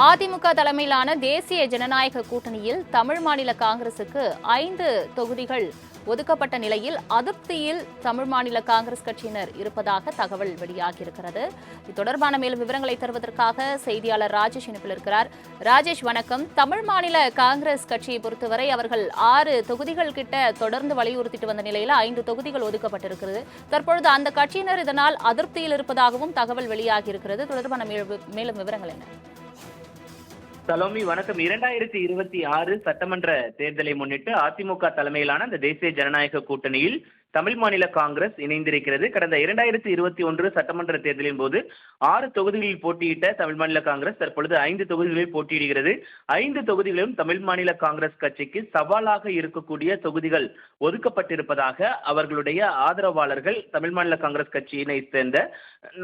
அதிமுக தலைமையிலான தேசிய ஜனநாயக கூட்டணியில் தமிழ் மாநில காங்கிரசுக்கு 5 தொகுதிகள் ஒதுக்கப்பட்ட நிலையில் அதிருப்தியில் தமிழ் மாநில காங்கிரஸ் கட்சியினர் இருப்பதாக தகவல் வெளியாகியிருக்கிறது. இது தொடர்பான மேலும் விவரங்களை தருவதற்காக செய்தியாளர் ராஜேஷ் இணைப்பில் இருக்கிறார். ராஜேஷ், வணக்கம். தமிழ் மாநில காங்கிரஸ் கட்சியை பொறுத்தவரை அவர்கள் 6 தொகுதிகள் கிட்ட தொடர்ந்து வலியுறுத்திட்டு வந்த நிலையில் 5 தொகுதிகள் ஒதுக்கப்பட்டிருக்கிறது. தற்பொழுது அந்த கட்சியினர் இதனால் அதிருப்தியில் இருப்பதாகவும் தகவல் வெளியாகியிருக்கிறது. தொடர்பான மேலும் விவரங்கள் என்ன? சலோமி, வணக்கம். 2026 சட்டமன்ற தேர்தலை முன்னிட்டு அதிமுக தலைமையிலான இந்த தேசிய ஜனநாயக கூட்டணியில் தமிழ் மாநில காங்கிரஸ் இணைந்திருக்கிறது. கடந்த 2021 சட்டமன்ற தேர்தலின் போது 6 தொகுதிகளில் போட்டியிட்ட தமிழ் மாநில காங்கிரஸ் தற்பொழுது 5 தொகுதிகளில் போட்டியிடுகிறது. 5 தொகுதிகளிலும் தமிழ் மாநில காங்கிரஸ் கட்சிக்கு சவாலாக இருக்கக்கூடிய தொகுதிகள் ஒதுக்கப்பட்டிருப்பதாக அவர்களுடைய ஆதரவாளர்கள், தமிழ் மாநில காங்கிரஸ் கட்சியினை சேர்ந்த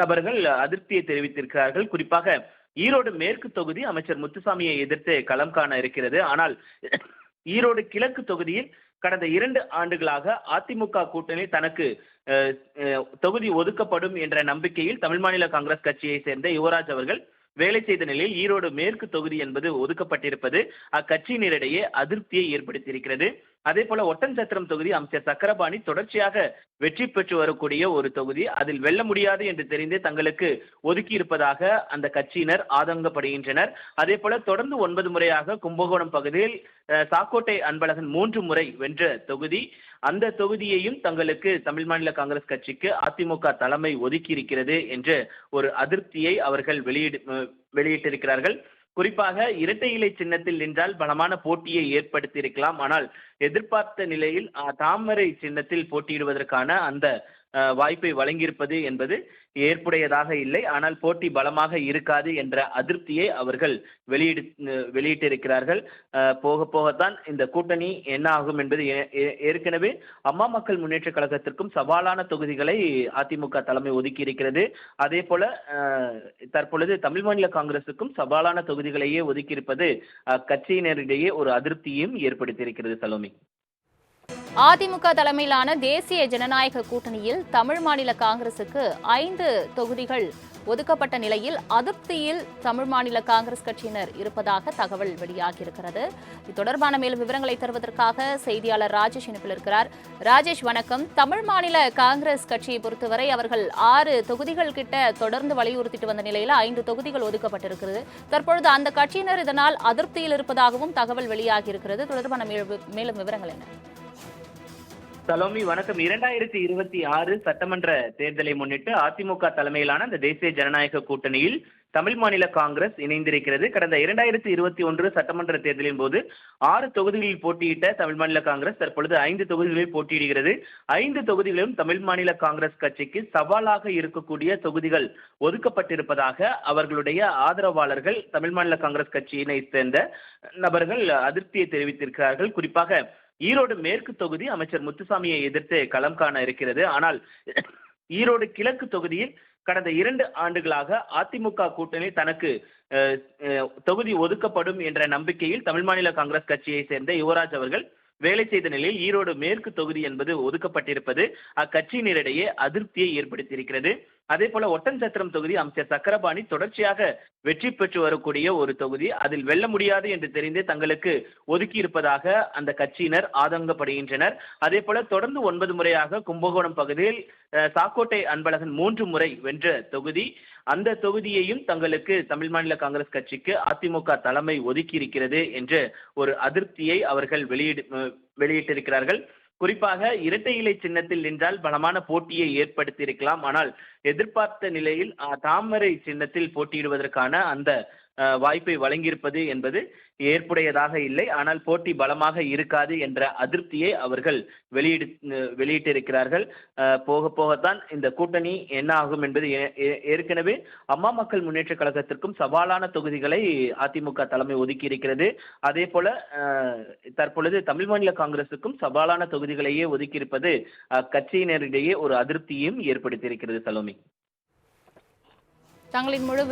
நபர்கள் அதிருப்தியை தெரிவித்திருக்கிறார்கள். குறிப்பாக ஈரோடு மேற்கு தொகுதி அமைச்சர் முத்துசாமியை எதிர்த்து களம் காண இருக்கிறது. ஆனால் ஈரோடு கிழக்கு தொகுதியில் கடந்த 2 ஆண்டுகளாக அதிமுக கூட்டணி தனக்கு தொகுதி ஒதுக்கப்படும் என்ற நம்பிக்கையில் தமிழ் மாநில காங்கிரஸ் கட்சியை சேர்ந்த யுவராஜ் அவர்கள் வேலை செய்த நிலையில் ஈரோடு மேற்கு தொகுதி என்பது ஒதுக்கப்பட்டிருப்பது அக்கட்சியினரிடையே அதிருப்தியை ஏற்படுத்தியிருக்கிறது. அதே போல ஒட்டன்சத்திரம் தொகுதி அமைச்சர் சக்கரபாணி தொடர்ச்சியாக வெற்றி பெற்று வரக்கூடிய ஒரு தொகுதி, அதில் வெல்ல முடியாது என்று தெரிந்து தங்களுக்கு ஒதுக்கி இருப்பதாக அந்த கட்சியினர் ஆதங்கப்படுகின்றனர். அதே போல தொடர்ந்து 9 முறையாக கும்பகோணம் பகுதியில் சாக்கோட்டை அன்பழகன் 3 முறை வென்ற தொகுதி, அந்த தொகுதியையும் தங்களுக்கு தமிழ் மாநில காங்கிரஸ் கட்சிக்கு அதிமுக தலைமை ஒதுக்கி இருக்கிறது என்று ஒரு அதிருப்தியை அவர்கள் வெளியிட்டிருக்கிறார்கள். குறிப்பாக இரட்டை இலை சின்னத்தில் நின்றால் பலமான போட்டியை ஏற்படுத்தி இருக்கலாம். ஆனால் எதிர்பார்த்த நிலையில் தாமரை சின்னத்தில் போட்டியிடுவதற்கான அந்த வாய்ப்பை வழங்கியிருப்பது என்பது ஏற்புடையதாக இல்லை. ஆனால் போட்டி பலமாக இருக்காது என்ற அதிருப்தியை அவர்கள் வெளியிட்டிருக்கிறார்கள். போக போகத்தான் இந்த கூட்டணி என்ன ஆகும் என்பது. ஏற்கனவே அம்மா மக்கள் முன்னேற்ற கழகத்திற்கும் சவாலான தொகுதிகளை அதிமுக தலைமை ஒதுக்கி இருக்கிறது. அதே போல தற்பொழுது தமிழ் மாநில காங்கிரசுக்கும் சவாலான தொகுதிகளையே ஒதுக்கியிருப்பது கட்சியினரிடையே ஒரு அதிருப்தியையும் ஏற்படுத்தியிருக்கிறது. சலோமி, அதிமுக தலைமையிலான தேசிய ஜனநாயக கூட்டணியில் தமிழ் மாநில காங்கிரசுக்கு 5 தொகுதிகள் ஒதுக்கப்பட்ட நிலையில் அதிருப்தியில் தமிழ் மாநில காங்கிரஸ் கட்சியினர் இருப்பதாக தகவல் வெளியாகியிருக்கிறது. இது தொடர்பான மேலும் விவரங்களை தருவதற்காக செய்தியாளர் ராஜேஷ் இணைப்பில் இருக்கிறார். ராஜேஷ், வணக்கம். தமிழ் மாநில காங்கிரஸ் கட்சியை பொறுத்தவரை அவர்கள் 6 தொகுதிகள் கிட்ட தொடர்ந்து வலியுறுத்திட்டு வந்த நிலையில் 5 தொகுதிகள் ஒதுக்கப்பட்டிருக்கிறது. தற்பொழுது அந்த கட்சியினர் இதனால் அதிருப்தியில் இருப்பதாகவும் தகவல் வெளியாகியிருக்கிறது. தொடர்பான மேலும் விவரங்கள் என்ன? சலோமி, வணக்கம். 2026 சட்டமன்ற தேர்தலை முன்னிட்டு அதிமுக தலைமையிலான இந்த தேசிய ஜனநாயக கூட்டணியில் தமிழ் மாநில காங்கிரஸ் இணைந்திருக்கிறது. கடந்த 2021 சட்டமன்ற தேர்தலின் போது 6 தொகுதிகளில் போட்டியிட்ட தமிழ் மாநில காங்கிரஸ் தற்பொழுது 5 தொகுதிகளில் போட்டியிடுகிறது. 5 தொகுதிகளிலும் தமிழ் மாநில காங்கிரஸ் கட்சிக்கு சவாலாக இருக்கக்கூடிய தொகுதிகள் ஒதுக்கப்பட்டிருப்பதாக அவர்களுடைய ஆதரவாளர்கள், தமிழ் மாநில காங்கிரஸ் கட்சியினை சேர்ந்த நபர்கள் அதிருப்தியை தெரிவித்திருக்கிறார்கள். குறிப்பாக ஈரோடு மேற்கு தொகுதி அமைச்சர் முத்துசாமியை எதிர்த்து களம் காண இருக்கிறது. ஆனால் ஈரோடு கிழக்கு தொகுதியில் கடந்த 2 ஆண்டுகளாக அதிமுக கூட்டணி தனக்கு தொகுதி ஒதுக்கப்படும் என்ற நம்பிக்கையில் தமிழ் மாநில காங்கிரஸ் கட்சியை சேர்ந்த யுவராஜ் அவர்கள் வேலை செய்த நிலையில் ஈரோடு மேற்கு தொகுதி என்பது ஒதுக்கப்பட்டிருப்பது அக்கட்சியினரிடையே அதிருப்தியை ஏற்படுத்தியிருக்கிறது. அதே போல ஒட்டன்சத்திரம் தொகுதி அமைச்சர் சக்கரபாணி தொடர்ச்சியாக வெற்றி பெற்று வரக்கூடிய ஒரு தொகுதி, அதில் வெல்ல முடியாது என்று தெரிந்து தங்களுக்கு ஒதுக்கி இருப்பதாக அந்த கட்சியினர் ஆதங்கப்படுகின்றனர். அதே போல தொடர்ந்து 9 முறையாக கும்பகோணம் பகுதியில் சாக்கோட்டை அன்பழகன் 3 முறை வென்ற தொகுதி, அந்த தொகுதியையும் தங்களுக்கு தமிழ் மாநில காங்கிரஸ் கட்சிக்கு அதிமுக தலைமை ஒதுக்கி இருக்கிறது என்று ஒரு அதிருப்தியை அவர்கள் வெளியிட்டிருக்கிறார்கள். குறிப்பாக இரட்டை இலை சின்னத்தில் நின்றால் பலமான போட்டியை ஏற்படுத்தி இருக்கலாம். ஆனால் எதிர்பார்த்த நிலையில் தாமரை சின்னத்தில் போட்டியிடுவதற்கான அந்த வாய்ப்பை வழங்கியிருப்பது என்பது ஏற்புடையதாக இல்லை. ஆனால் போட்டி பலமாக இருக்காது என்ற அதிருப்தியை அவர்கள் வெளியிட்டிருக்கிறார்கள். போக போகத்தான் இந்த கூட்டணி என்ன ஆகும் என்பது. ஏற்கனவே அம்மா மக்கள் முன்னேற்ற கழகத்திற்கும் சவாலான தொகுதிகளை அதிமுக தலைமை ஒதுக்கி இருக்கிறது. அதே போல தற்பொழுது தமிழ் மாநில காங்கிரசுக்கும் சவாலான தொகுதிகளையே ஒதுக்கியிருப்பது கட்சியினரிடையே ஒரு அதிருப்தியையும் ஏற்படுத்தியிருக்கிறது. சலோமி, தங்களின் முழு